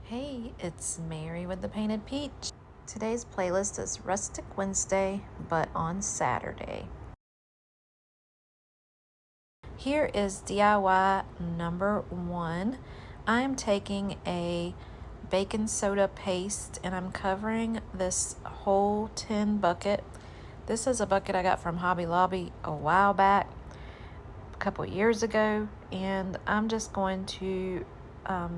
Hey, it's Mary with The Painted Peach. Today's playlist is Rustic Wednesday, but on Saturday. Here is DIY number 1. I'm taking a baking soda paste and I'm covering this whole tin bucket. This is a bucket I got from Hobby Lobby a while back, a couple years ago, and I'm just going to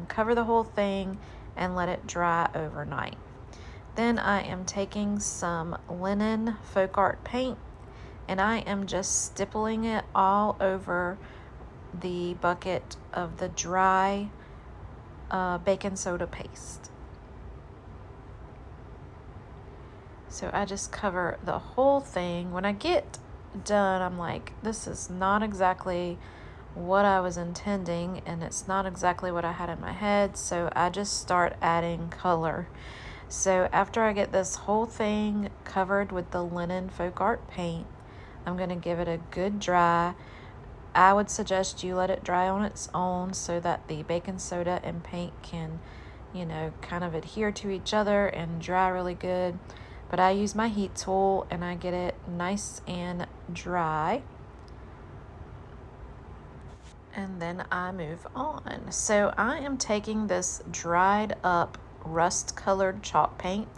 cover the whole thing and let it dry overnight. Then I am taking some linen folk art paint and I am just stippling it all over the bucket of the dry baking soda paste. So I just cover the whole thing. When I get done, I'm like, this is not exactly what I was intending and it's not exactly what I had in my head, so I just start adding color. So after I get this whole thing covered with the linen folk art paint, I'm going to give it a good dry. I would suggest you let it dry on its own so that the baking soda and paint can, kind of adhere to each other and dry really good. But I use my heat tool and I get it nice and dry. And then I move on. So I am taking this dried up rust colored chalk paint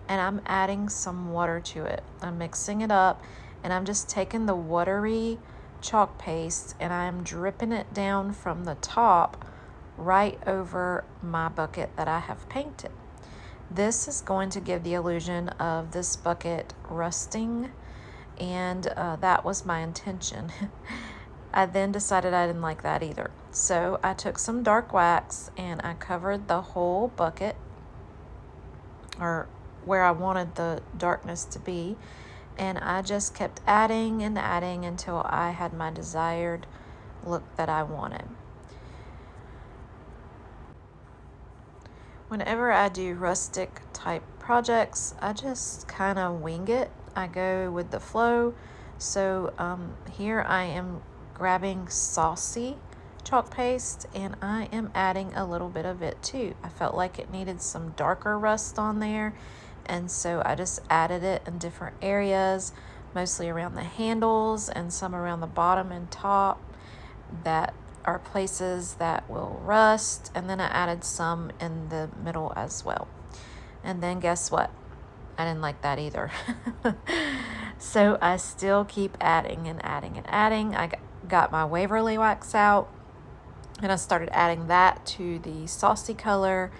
and I'm adding some water to it. I'm mixing it up and I'm just taking the watery chalk paste and I'm dripping it down from the top right over my bucket that I have painted. This is going to give the illusion of this bucket rusting, and that was my intention. I then decided I didn't like that either. So I took some dark wax and I covered the whole bucket, or where I wanted the darkness to be, and I just kept adding and adding until I had my desired look that I wanted. Whenever I do rustic type projects, I just kind of wing it. I go with the flow. So here I am grabbing saucy chalk paste and I am adding a little bit of it too. I felt like it needed some darker rust on there, and so I just added it in different areas, mostly around the handles and some around the bottom and top that are places that will rust, and then I added some in the middle as well. And then guess what? I didn't like that either. So I still keep adding and adding and adding. I got my Waverly wax out and I started adding that to the saucy color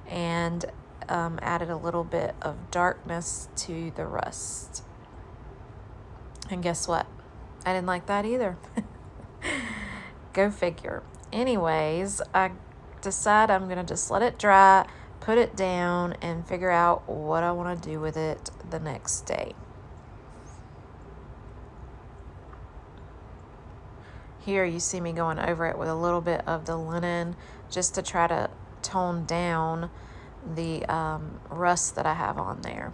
and added a little bit of darkness to the rust. And guess what? I didn't like that either. Go figure. Anyways, I decide I'm going to just let it dry, put it down, and figure out what I want to do with it the next day. Here you see me going over it with a little bit of the linen just to try to tone down the rust that I have on there.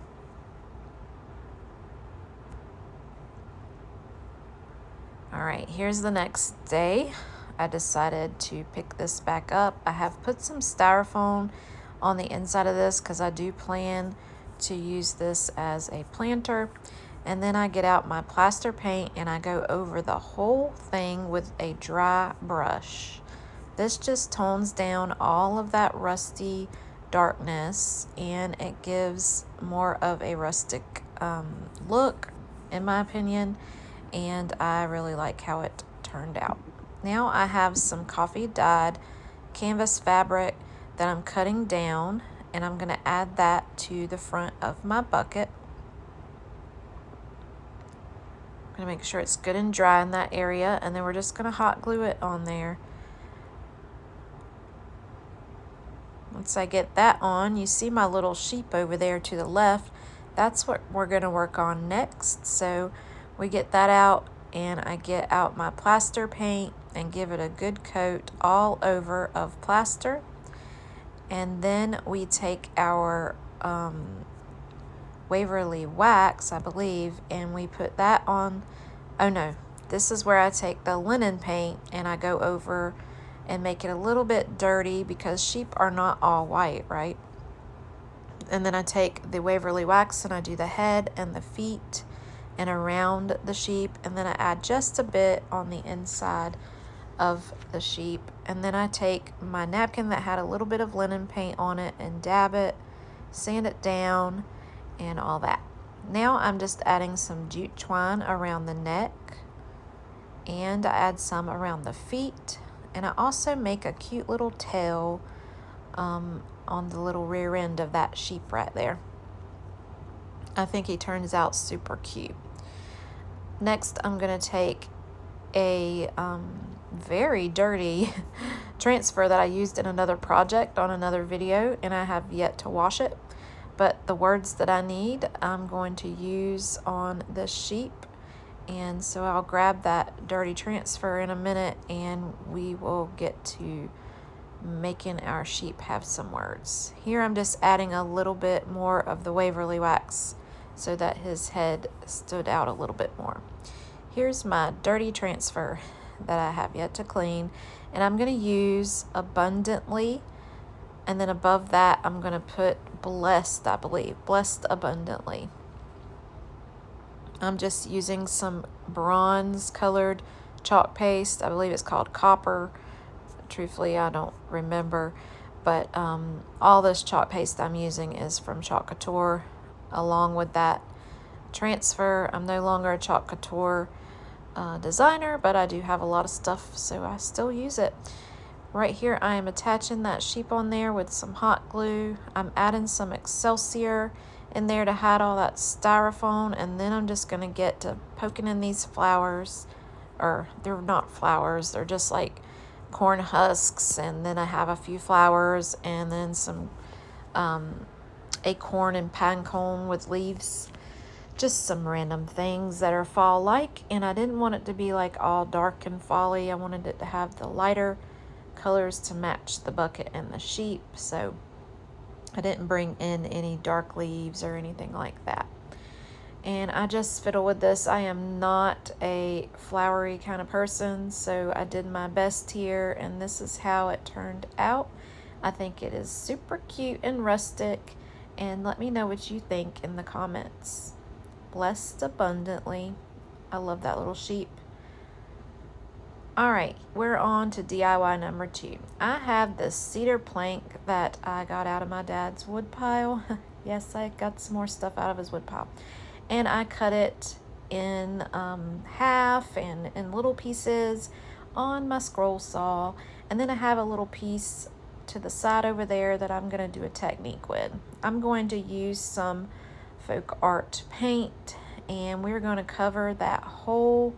All right, here's the next day. I decided to pick this back up. I have put some styrofoam on the inside of this because I do plan to use this as a planter. And then I get out my plaster paint and I go over the whole thing with a dry brush. This just tones down all of that rusty darkness and it gives more of a rustic look, in my opinion, and I really like how it turned out. Now I have some coffee dyed canvas fabric that I'm cutting down and I'm going to add that to the front of my bucket. I'm going to make sure it's good and dry in that area, and then we're just going to hot glue it on there. Once I get that on, you see my little sheep over there to the left. That's what we're going to work on next. So we get that out and I get out my plaster paint and give it a good coat all over of plaster. And then we take our Waverly wax, I believe, and we put that on. Oh no, this is where I take the linen paint and I go over and make it a little bit dirty because sheep are not all white, right? And then I take the Waverly wax and I do the head and the feet and around the sheep, and then I add just a bit on the inside of the sheep. And then I take my napkin that had a little bit of linen paint on it and dab it, sand it down, and all that. Now I'm just adding some jute twine around the neck, and I add some around the feet, and I also make a cute little tail on the little rear end of that sheep right there. I think he turns out super cute. Next, I'm going to take a very dirty transfer that I used in another project on another video, and I have yet to wash it. But the words that I need, I'm going to use on the sheep. And so I'll grab that dirty transfer in a minute, and we will get to making our sheep have some words. Here I'm just adding a little bit more of the Waverly wax so that his head stood out a little bit more. Here's my dirty transfer that I have yet to clean, and I'm going to use abundantly, and then above that I'm going to put blessed, I believe, blessed abundantly. I'm just using some bronze colored chalk paste. I believe it's called copper. Truthfully, I don't remember, but all this chalk paste I'm using is from Chalk Couture. Along with that transfer, I'm no longer a Chalk Couture designer, but I do have a lot of stuff, so I still use it. Right here, I am attaching that sheep on there with some hot glue. I'm adding some Excelsior in there to hide all that styrofoam, and then I'm just going to get to poking in these flowers, or they're not flowers, they're just like corn husks, and then I have a few flowers, and then some acorn and pine cone with leaves. Just some random things that are fall-like, and I didn't want it to be like all dark and fall-y. I wanted it to have the lighter colors to match the bucket and the sheep, so I didn't bring in any dark leaves or anything like that. And I just fiddle with this. I am not a flowery kind of person, so I did my best here, and this is how it turned out. I think it is super cute and rustic, and let me know what you think in the comments. Blessed abundantly. I love that little sheep. Alright, we're on to DIY number 2. I have this cedar plank that I got out of my dad's wood pile. Yes, I got some more stuff out of his wood pile. And I cut it in half and in little pieces on my scroll saw. And then I have a little piece to the side over there that I'm going to do a technique with. I'm going to use some folk art paint, and we're going to cover that whole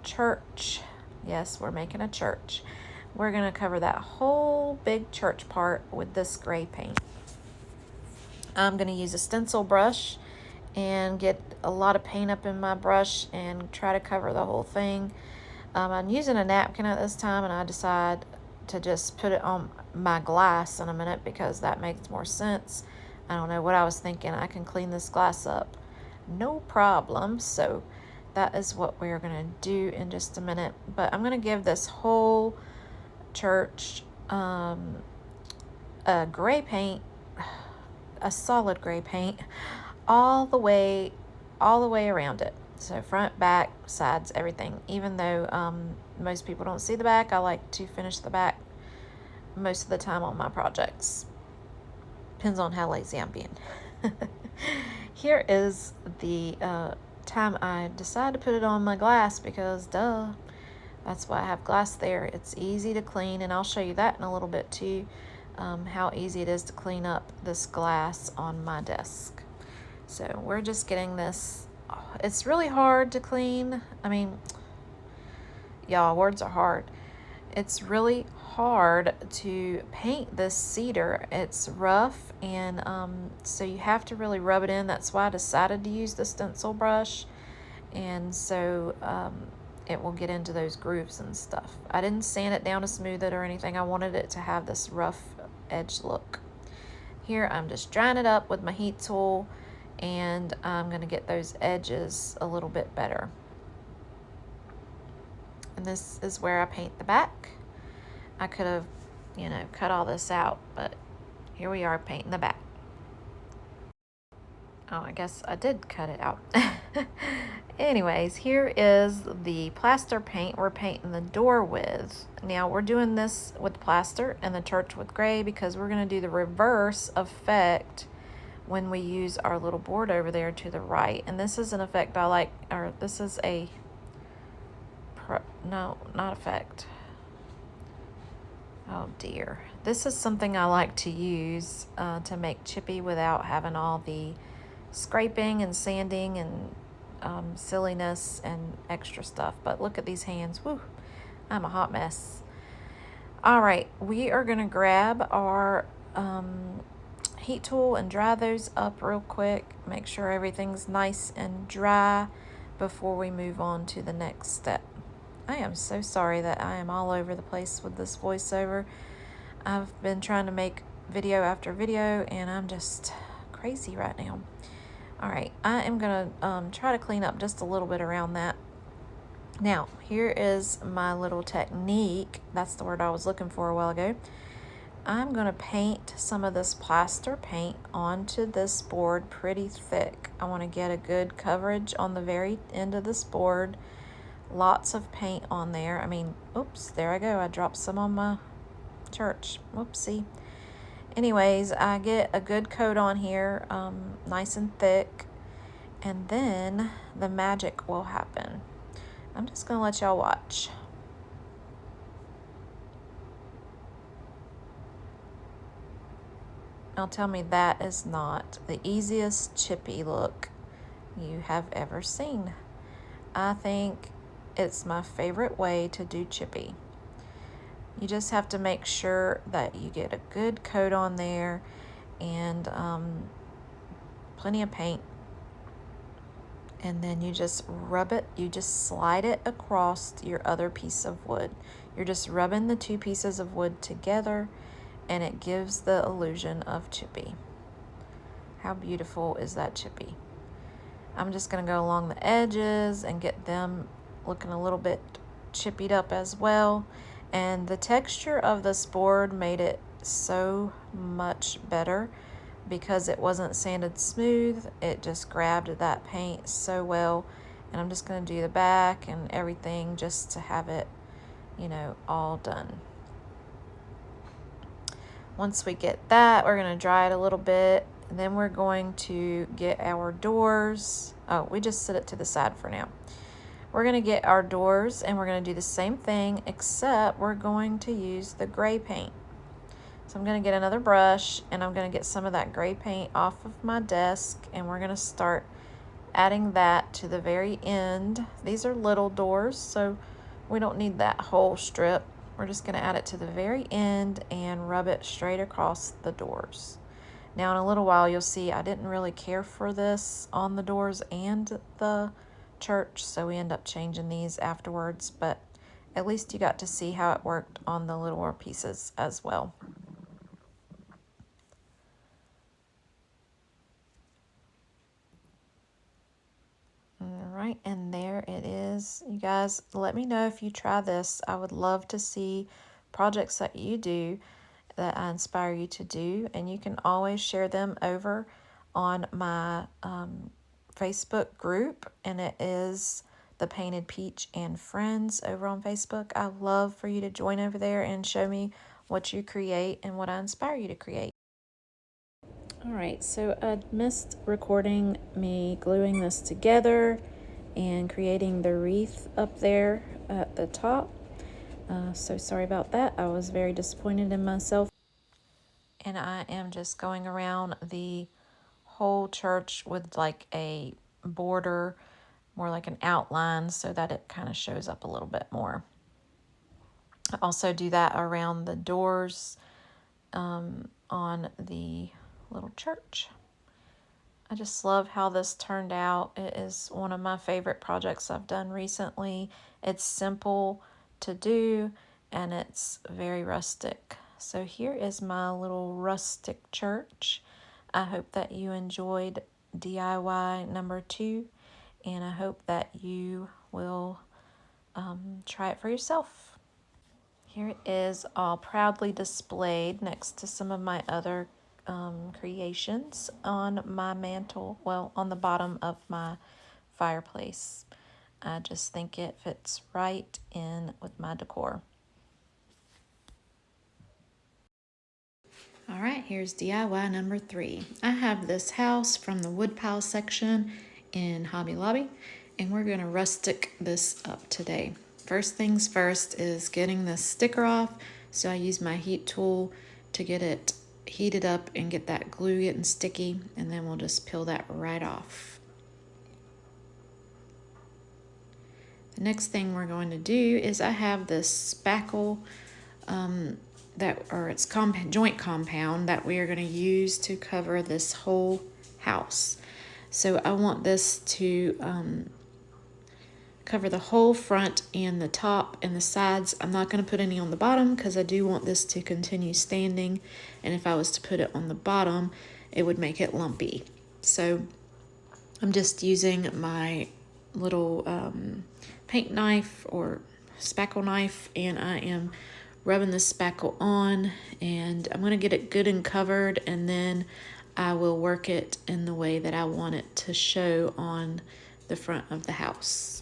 church. Yes, we're making a church. We're going to cover that whole big church part with this gray paint. I'm going to use a stencil brush and get a lot of paint up in my brush and try to cover the whole thing. I'm using a napkin at this time, and I decide to just put it on my glass in a minute because that makes more sense. I don't know what I was thinking. I can clean this glass up, no problem. So that is what we're going to do in just a minute. But I'm going to give this whole church a gray paint, a solid gray paint, all the way around it. So front, back, sides, everything. Even though most people don't see the back, I like to finish the back most of the time on my projects. Depends on how lazy I'm being. Here is the time I decided to put it on my glass because duh, that's why I have glass there. It's easy to clean, and I'll show you that in a little bit too, how easy it is to clean up this glass on my desk. So we're just getting this. It's really hard to clean. I mean, y'all, words are hard. It's really hard to paint this cedar. It's rough, and so you have to really rub it in. That's why I decided to use the stencil brush, and so it will get into those grooves and stuff. I didn't sand it down to smooth it or anything. I wanted it to have this rough edge look. Here I'm just drying it up with my heat tool, and I'm going to get those edges a little bit better. And this is where I paint the back. I could have, cut all this out, but here we are painting the back. Oh, I guess I did cut it out. Anyways, here is the plaster paint we're painting the door with. Now we're doing this with plaster and the church with gray because we're going to do the reverse effect when we use our little board over there to the right. And this is an effect I like, or this is a, no, not effect. Oh dear. This is something I like to use to make chippy without having all the scraping and sanding and silliness and extra stuff. But look at these hands. Woo, I'm a hot mess. All right, we are gonna grab our heat tool and dry those up real quick. Make sure everything's nice and dry before we move on to the next step. I am so sorry that I am all over the place with this voiceover. I've been trying to make video after video and I'm just crazy right now. All right, I am gonna try to clean up just a little bit around that. Now, here is my little technique. That's the word I was looking for a while ago. I'm gonna paint some of this plaster paint onto this board pretty thick. I wanna get a good coverage on the very end of this board. Lots of paint on there. I mean, oops, there I go. I dropped some on my church. Whoopsie. Anyways, I get a good coat on here, nice and thick, and then the magic will happen. I'm just gonna let y'all watch. Now tell me that is not the easiest chippy look you have ever seen. I think it's my favorite way to do chippy. You just have to make sure that you get a good coat on there and plenty of paint. And then you just rub it, you just slide it across your other piece of wood. You're just rubbing the two pieces of wood together and it gives the illusion of chippy. How beautiful is that chippy? I'm just gonna go along the edges and get them looking a little bit chippied up as well. And the texture of this board made it so much better because it wasn't sanded smooth. It just grabbed that paint so well. And I'm just going to do the back and everything just to have it, all done. Once we get that, we're going to dry it a little bit. And then we're going to get our doors. Oh, we just set it to the side for now. We're going to get our doors and we're going to do the same thing, except we're going to use the gray paint. So I'm going to get another brush and I'm going to get some of that gray paint off of my desk and we're going to start adding that to the very end. These are little doors, so we don't need that whole strip. We're just going to add it to the very end and rub it straight across the doors. Now in a little while you'll see I didn't really care for this on the doors and the church, so we end up changing these afterwards, but at least you got to see how it worked on the littler pieces as well. All right, and there it is. You guys, let me know if you try this. I would love to see projects that you do that I inspire you to do, and you can always share them over on my Facebook group, and it is The Painted Peach and Friends over on Facebook. I love for you to join over there and show me what you create and what I inspire you to create. All right, so I missed recording me gluing this together and creating the wreath up there at the top. So sorry about that. I was very disappointed in myself. And I am just going around the whole church with like a border, more like an outline, so that it kind of shows up a little bit more. I also do that around the doors on the little church. I just love how this turned out. It is one of my favorite projects I've done recently. It's simple to do and it's very rustic. So here is my little rustic church. I hope that you enjoyed DIY number 2 and I hope that you will try it for yourself. Here it is, all proudly displayed next to some of my other creations on my mantle, well, on the bottom of my fireplace. I just think it fits right in with my decor. All right, here's DIY number 3. I have this house from the woodpile section in Hobby Lobby, and we're gonna rustic this up today. First things first is getting the sticker off. So I use my heat tool to get it heated up and get that glue getting sticky, and then we'll just peel that right off. The next thing we're going to do is I have this spackle it's joint compound that we are going to use to cover this whole house. So I want this to cover the whole front and the top and the sides. I'm not going to put any on the bottom because I do want this to continue standing, and if I was to put it on the bottom it would make it lumpy. So I'm just using my little paint knife or spackle knife, and I am rubbing the spackle on, and I'm going to get it good and covered, and then I will work it in the way that I want it to show on the front of the house.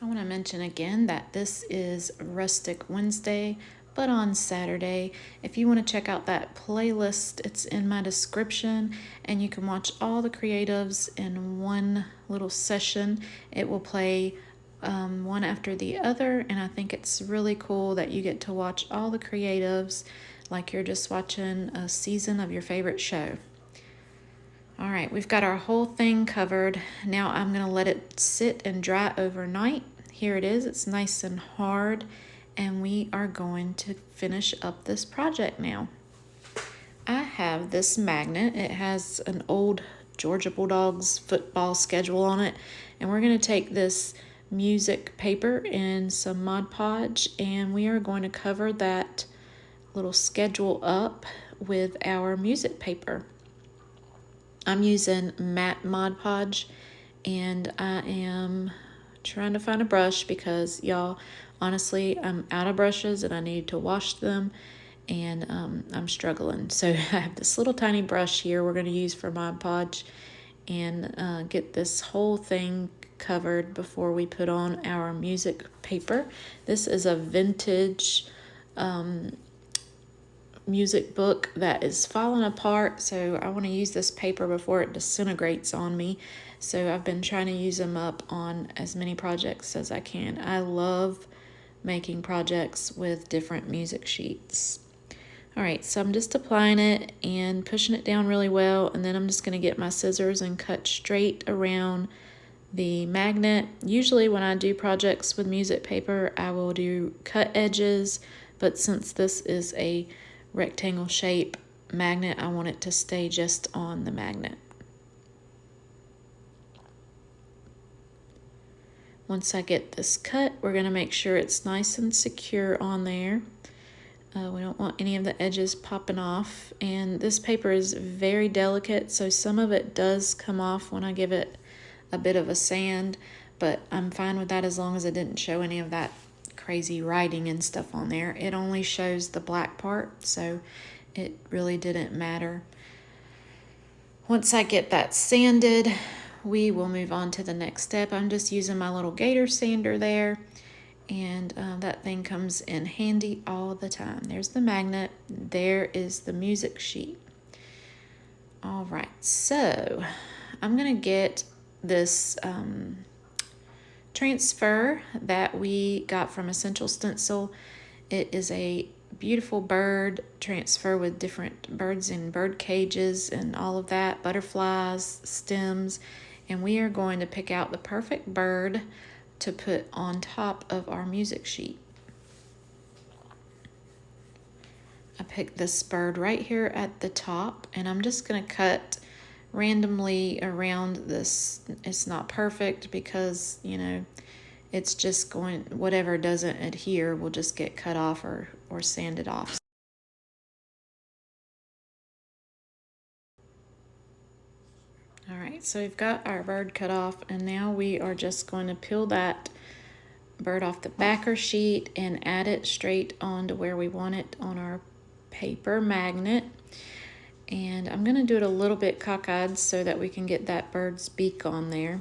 I want to mention again that this is Rustic Wednesday, but on Saturday. If you want to check out that playlist, it's in my description, and you can watch all the creatives in one little session. It will play one after the other, and I think it's really cool that you get to watch all the creatives like you're just watching a season of your favorite show. All right, we've got our whole thing covered. Now I'm going to let it sit and dry overnight. Here it is, it's nice and hard, and we are going to finish up this project now. I have this magnet. It has an old Georgia Bulldogs football schedule on it, and we're going to take this music paper and some Mod Podge, and we are going to cover that little schedule up with our music paper. I'm using matte Mod Podge, and I am trying to find a brush because, y'all, honestly, I'm out of brushes and I need to wash them, and I'm struggling. So I have this little tiny brush here we're going to use for Mod Podge, and get this whole thing covered before we put on our music paper. This is a vintage music book that is falling apart, so I want to use this paper before it disintegrates on me. So I've been trying to use them up on as many projects as I can. I love making projects with different music sheets. All right, so I'm just applying it and pushing it down really well, and then I'm just going to get my scissors and cut straight around the magnet. Usually when I do projects with music paper, I will do cut edges, but since this is a rectangle shape magnet, I want it to stay just on the magnet. Once I get this cut, we're going to make sure it's nice and secure on there. We don't want any of the edges popping off, and this paper is very delicate, so some of it does come off when I give it a bit of a sand, but I'm fine with that as long as it didn't show any of that crazy writing and stuff on there. It only shows the black part, so it really didn't matter. Once I get that sanded, we will move on to the next step. I'm just using my little gator sander there, and that thing comes in handy all the time. There's the magnet, there is the music sheet. All right, so I'm gonna get this transfer that we got from Essential Stencil. It is a beautiful bird transfer with different birds in bird cages and all of that, butterflies, stems, and we are going to pick out the perfect bird to put on top of our music sheet. I picked this bird right here at the top, and I'm just going to cut randomly around this. It's not perfect because, you know, it's just going, whatever doesn't adhere will just get cut off or sanded off. All right, so we've got our bird cut off, and now we are just going to peel that bird off the backer sheet and add it straight onto where we want it on our paper magnet. And I'm going to do it a little bit cockeyed so that we can get that bird's beak on there.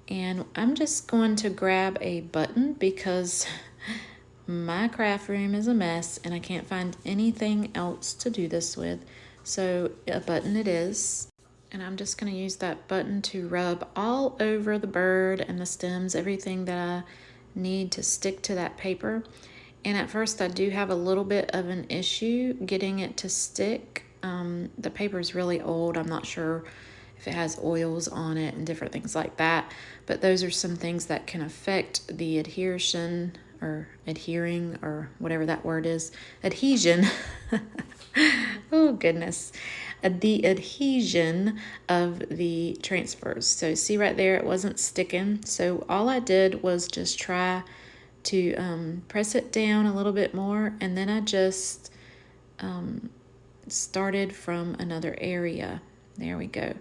And I'm just going to grab a button because my craft room is a mess and I can't find anything else to do this with. So a button it is. And I'm just going to use that button to rub all over the bird and the stems, everything that I need to stick to that paper. And at first I do have a little bit of an issue getting it to stick. The paper is really old. I'm not sure if it has oils on it and different things like that. But those are some things that can affect the adhesion or adhering or whatever that word is. Adhesion. Oh, goodness. The adhesion of the transfers. So see right there, it wasn't sticking. So all I did was just try to press it down a little bit more, and then I just started from another area. There we go.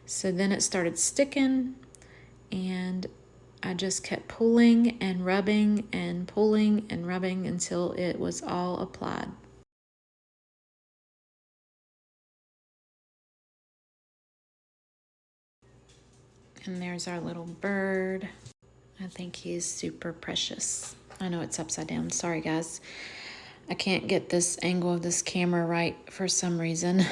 So then it started sticking, and I just kept pulling and rubbing and pulling and rubbing until it was all applied. And there's our little bird. I think he's super precious. I know it's upside down. Sorry, guys. I can't get this angle of this camera right for some reason.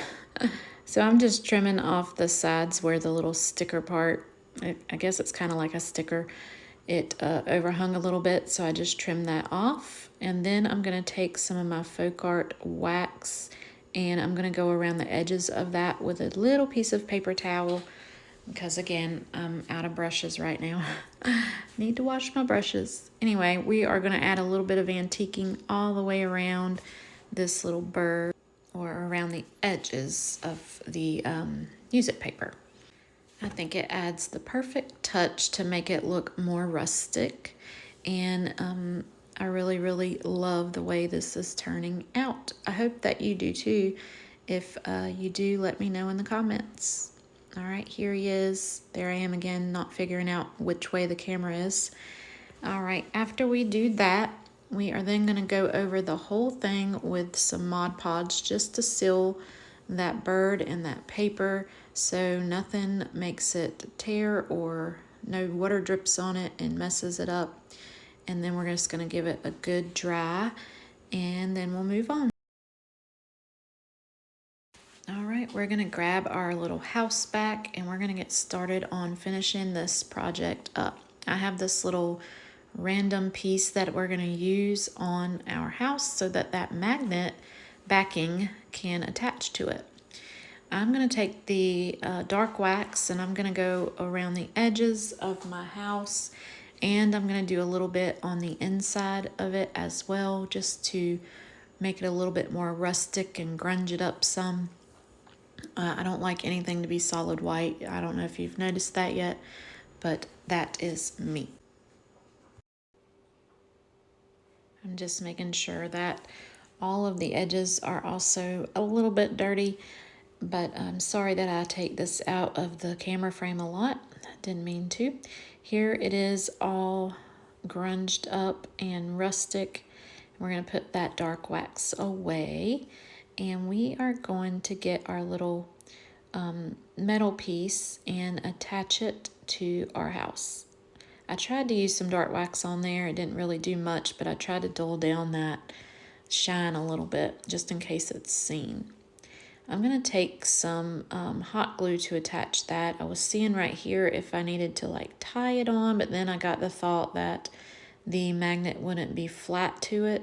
So I'm just trimming off the sides where the little sticker part, I guess it's kind of like a sticker. It overhung a little bit, so I just trimmed that off. And then I'm going to take some of my folk art wax and I'm going to go around the edges of that with a little piece of paper towel because, again, I'm out of brushes right now. Need to wash my brushes. Anyway, we are going to add a little bit of antiquing all the way around this little bird or around the edges of the music paper. I think it adds the perfect touch to make it look more rustic. And I really, really love the way this is turning out. I hope that you do too. If you do, let me know in the comments. All right, here he is. There I am again, not figuring out which way the camera is. All right, after we do that, we are then going to go over the whole thing with some Mod Podge just to seal that bird and that paper so nothing makes it tear or no water drips on it and messes it up. And then we're just going to give it a good dry and then we'll move on. All right, we're gonna grab our little house back and we're gonna get started on finishing this project up. I have this little random piece that we're gonna use on our house so that that magnet backing can attach to it. I'm gonna take the dark wax and I'm gonna go around the edges of my house and I'm gonna do a little bit on the inside of it as well, just to make it a little bit more rustic and grunge it up some. I don't like anything to be solid white. I don't know if you've noticed that yet, but that is me. I'm just making sure that all of the edges are also a little bit dirty, but I'm sorry that I take this out of the camera frame a lot. Didn't mean to. Here it is all grunged up and rustic. We're going to put that dark wax away. And we are going to get our little metal piece and attach it to our house. I tried to use some dark wax on there. It didn't really do much, but I tried to dull down that shine a little bit just in case it's seen. I'm going to take some hot glue to attach that. I was seeing right here if I needed to like tie it on, but then I got the thought that the magnet wouldn't be flat to it.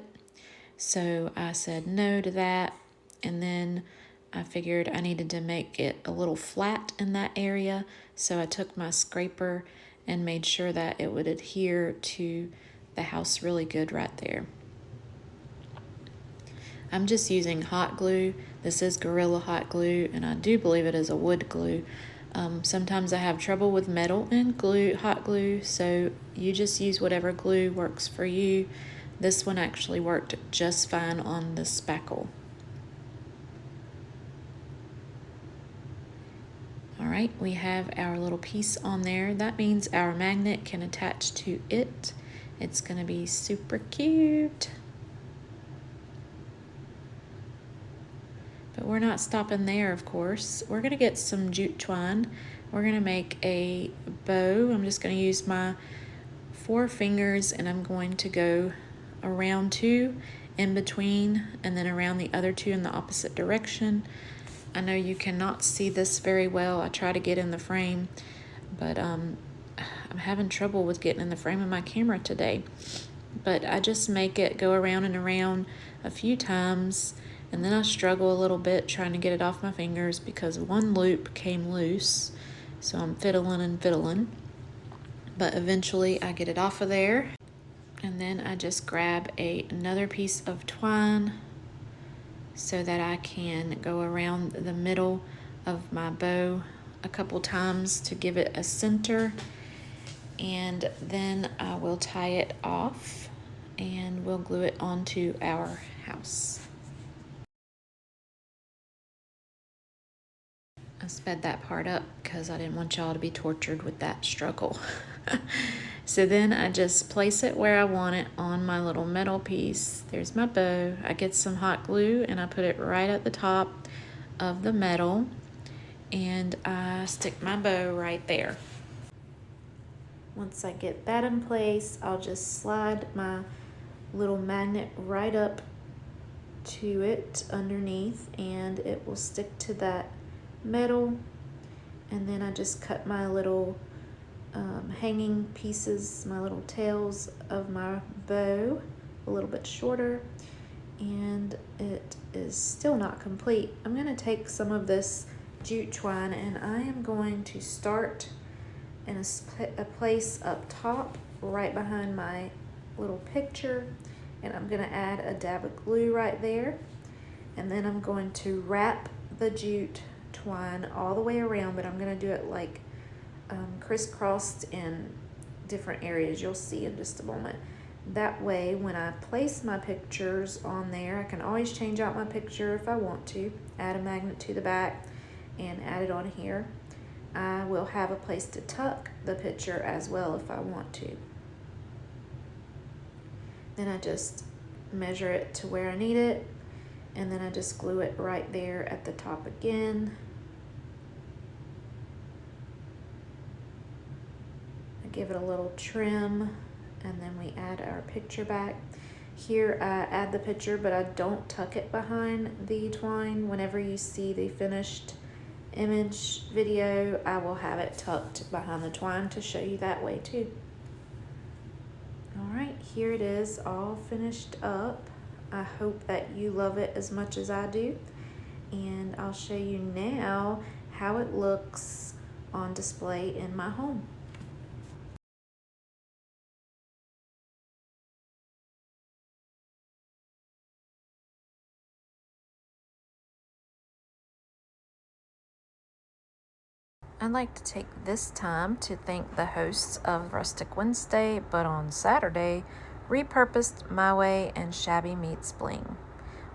So I said no to that. And then I figured I needed to make it a little flat in that area. So I took my scraper and made sure that it would adhere to the house really good right there. I'm just using hot glue. This is Gorilla Hot Glue, and I do believe it is a wood glue. Sometimes I have trouble with metal and hot glue, so you just use whatever glue works for you. This one actually worked just fine on the spackle. All right, we have our little piece on there. That means our magnet can attach to it. It's gonna be super cute. But we're not stopping there, of course. We're gonna get some jute twine. We're gonna make a bow. I'm just gonna use my 4 fingers and I'm going to go around 2 in between and then around the other 2 in the opposite direction. I know you cannot see this very well. I try to get in the frame, but I'm having trouble with getting in the frame of my camera today. But I just make it go around and around a few times, and then I struggle a little bit trying to get it off my fingers because one loop came loose. So I'm fiddling and fiddling. But eventually I get it off of there, and then I just grab another piece of twine so that I can go around the middle of my bow a couple times to give it a center, and then I will tie it off and we'll glue it onto our house. I sped that part up because I didn't want y'all to be tortured with that struggle. So then I just place it where I want it on my little metal piece. There's my bow. I get some hot glue and I put it right at the top of the metal, and I stick my bow right there. Once I get that in place, I'll just slide my little magnet right up to it underneath, and it will stick to that metal. And then I just cut my little hanging pieces, my little tails of my bow a little bit shorter, and it is still not complete. I'm going to take some of this jute twine and I am going to start in a place up top right behind my little picture, and I'm going to add a dab of glue right there, and then I'm going to wrap the jute twine all the way around, but I'm going to do it like crisscrossed in different areas. You'll see in just a moment. That way when I place my pictures on there, I can always change out my picture if I want to, add a magnet to the back and add it on here. I will have a place to tuck the picture as well if I want to. Then I just measure it to where I need it, and then I just glue it right there at the top again. I give it a little trim, and then we add our picture back. Here I add the picture, but I don't tuck it behind the twine. Whenever you see the finished image video, I will have it tucked behind the twine to show you that way too. All right, here it is all finished up. I hope that you love it as much as I do, and I'll show you now how it looks on display in my home. I'd like to take this time to thank the hosts of Rustic Wednesday, but on Saturday, repurposed My Way and Shabby Meets Bling.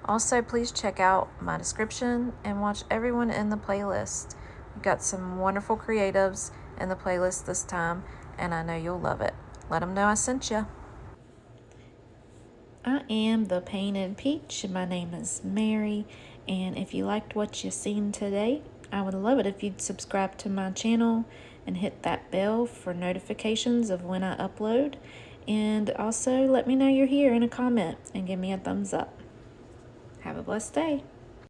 Also, please check out my description and watch everyone in the playlist. We've got some wonderful creatives in the playlist this time, and I know you'll love it. Let them know I sent you. I am the Painted Peach. My name is Mary, and if you liked what you've seen today, I would love it if you'd subscribe to my channel and hit that bell for notifications of when I upload. And also let me know you're here in a comment and give me a thumbs up. Have a blessed day.